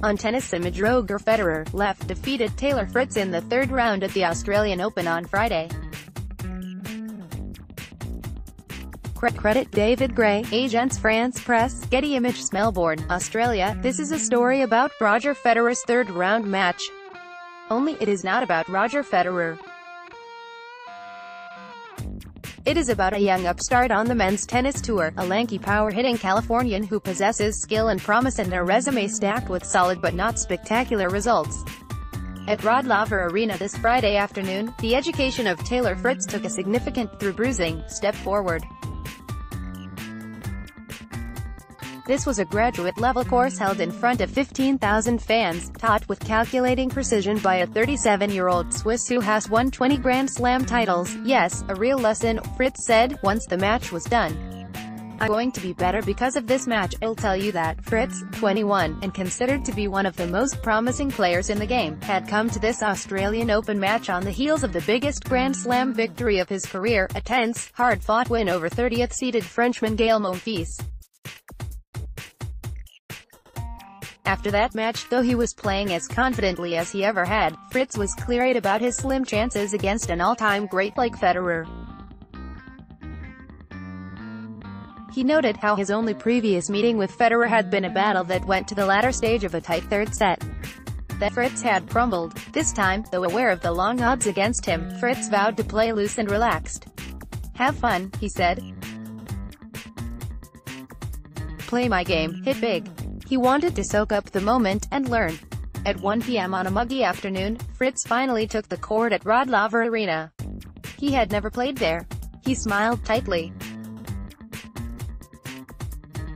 On TennisImageRoger Federer, left defeated Taylor Fritz in the third round at the Australian Open on Friday. CreditCreditDavid Gray, Agence France-Presse, Getty ImagesMELBOURNE, Australia. This is a story about Roger Federer's third-round match. Only it is not about Roger Federer. It is about a young upstart on the men's tennis tour, a lanky power-hitting Californian who possesses skill and promise and a resume stacked with solid but not spectacular results. At Rod Laver Arena this Friday afternoon, the education of Taylor Fritz took a significant, through bruising, step forward. This was a graduate-level course held in front of 15,000 fans, taught with calculating precision by a 37-year-old Swiss who has won 20 Grand Slam titles. Yes, a real lesson, Fritz said, once the match was done. I'm going to be better because of this match, I'll tell you that. Fritz, 21, and considered to be one of the most promising players in the game, had come to this Australian Open match on the heels of the biggest Grand Slam victory of his career, a tense, hard-fought win over 30th-seeded Frenchman Gael Monfils. After that match, though he was playing as confidently as he ever had, Fritz was clear-eyed about his slim chances against an all-time great like Federer. He noted how his only previous meeting with Federer had been a battle that went to the latter stage of a tight third set. That Fritz had crumbled. This time, though aware of the long odds against him, Fritz vowed to play loose and relaxed. "Have fun," he said. "Play my game, hit big." He wanted to soak up the moment, and learn. At 1 p.m. on a muggy afternoon, Fritz finally took the court at Rod Laver Arena. He had never played there. He smiled tightly.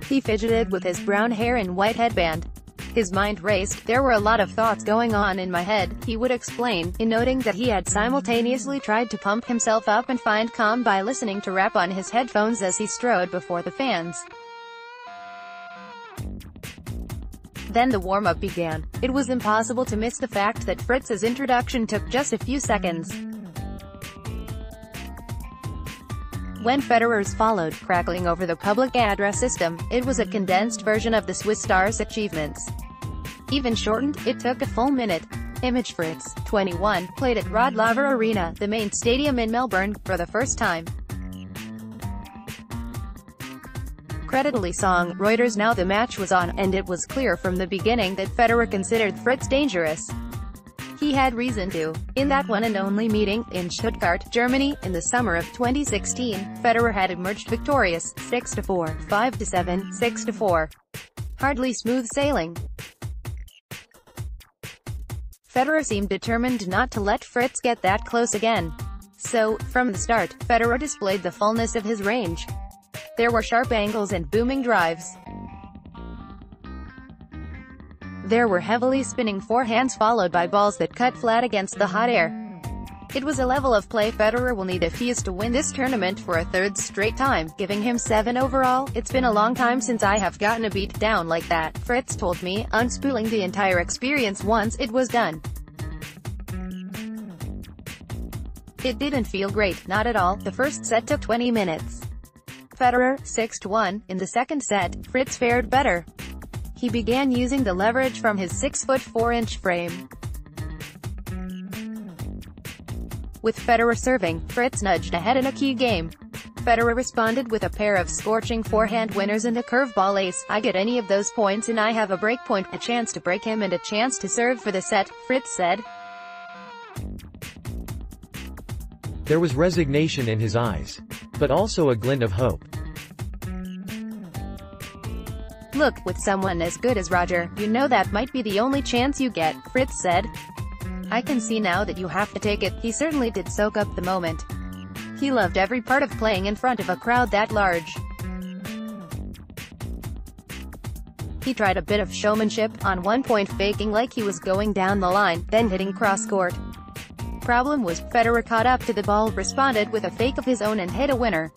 He fidgeted with his brown hair and white headband. His mind raced. "There were a lot of thoughts going on in my head," he would explain, in noting that he had simultaneously tried to pump himself up and find calm by listening to rap on his headphones as he strode before the fans. Then the warm-up began. It was impossible to miss the fact that Fritz's introduction took just a few seconds. When Federer's followed, crackling over the public address system, it was a condensed version of the Swiss star's achievements. Even shortened, it took a full minute. Image Fritz, 21, played at Rod Laver Arena, the main stadium in Melbourne, for the first time. Creditly song, Reuters. Now the match was on, and it was clear from the beginning that Federer considered Fritz dangerous. He had reason to. In that one and only meeting, in Stuttgart, Germany, in the summer of 2016, Federer had emerged victorious, 6-4, 5-7, 6-4. Hardly smooth sailing. Federer seemed determined not to let Fritz get that close again. So, from the start, Federer displayed the fullness of his range. There were sharp angles and booming drives. There were heavily spinning forehands followed by balls that cut flat against the hot air. It was a level of play Federer will need if he is to win this tournament for a third straight time, giving him 7 overall. "It's been a long time since I have gotten a beat down like that," Fritz told me, unspooling the entire experience once it was done. "It didn't feel great, not at all." The first set took 20 minutes. Federer, 6-1, in the second set, Fritz fared better. He began using the leverage from his 6'4" frame. With Federer serving, Fritz nudged ahead in a key game. Federer responded with a pair of scorching forehand winners and a curveball ace. "I get any of those points and I have a break point, a chance to break him and a chance to serve for the set," Fritz said. There was resignation in his eyes, but also a glint of hope. "Look, with someone as good as Roger, you know that might be the only chance you get," Fritz said. "I can see now that you have to take it." He certainly did soak up the moment. He loved every part of playing in front of a crowd that large. He tried a bit of showmanship, on one point faking like he was going down the line, then hitting cross-court. Problem was, Federer caught up to the ball, responded with a fake of his own and hit a winner.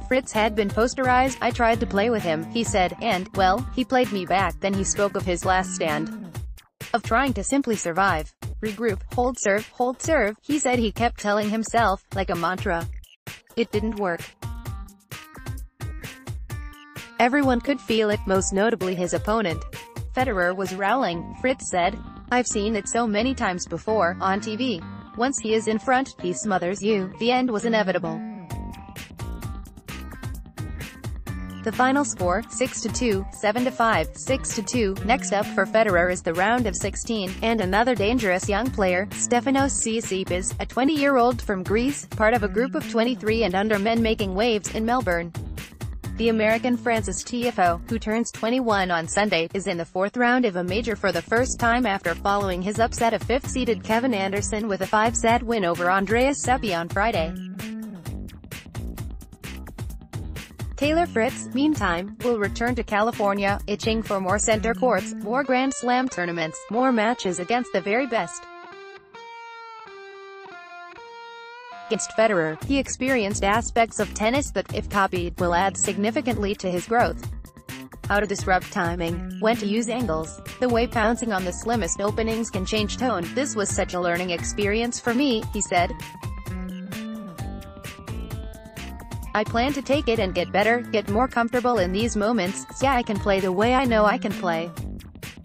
Fritz had been posterized. "I tried to play with him," he said, "and, well, he played me back." Then he spoke of his last stand. Of trying to simply survive. "Regroup, hold serve," he said he kept telling himself, like a mantra. It didn't work. Everyone could feel it, most notably his opponent. Federer was rallying, Fritz said. "I've seen it so many times before, on TV. Once he is in front, he smothers you. The end was inevitable." The final score, 6-2, 7-5, 6-2. Next up for Federer is the round of 16, and another dangerous young player, Stefanos Tsitsipas, a 20-year-old from Greece, part of a group of 23 and under men making waves in Melbourne. The American Francis TFO, who turns 21 on Sunday, is in the fourth round of a major for the first time after following his upset of fifth-seeded Kevin Anderson with a 5-set win over Andreas Seppi on Friday. Taylor Fritz, meantime, will return to California, itching for more center courts, more Grand Slam tournaments, more matches against the very best. Against Federer, he experienced aspects of tennis that, if copied, will add significantly to his growth. How to disrupt timing, when to use angles, the way pouncing on the slimmest openings can change tone. "This was such a learning experience for me," he said. "I plan to take it and get better, get more comfortable in these moments. Yeah, I can play the way I know I can play.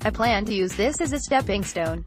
I plan to use this as a stepping stone."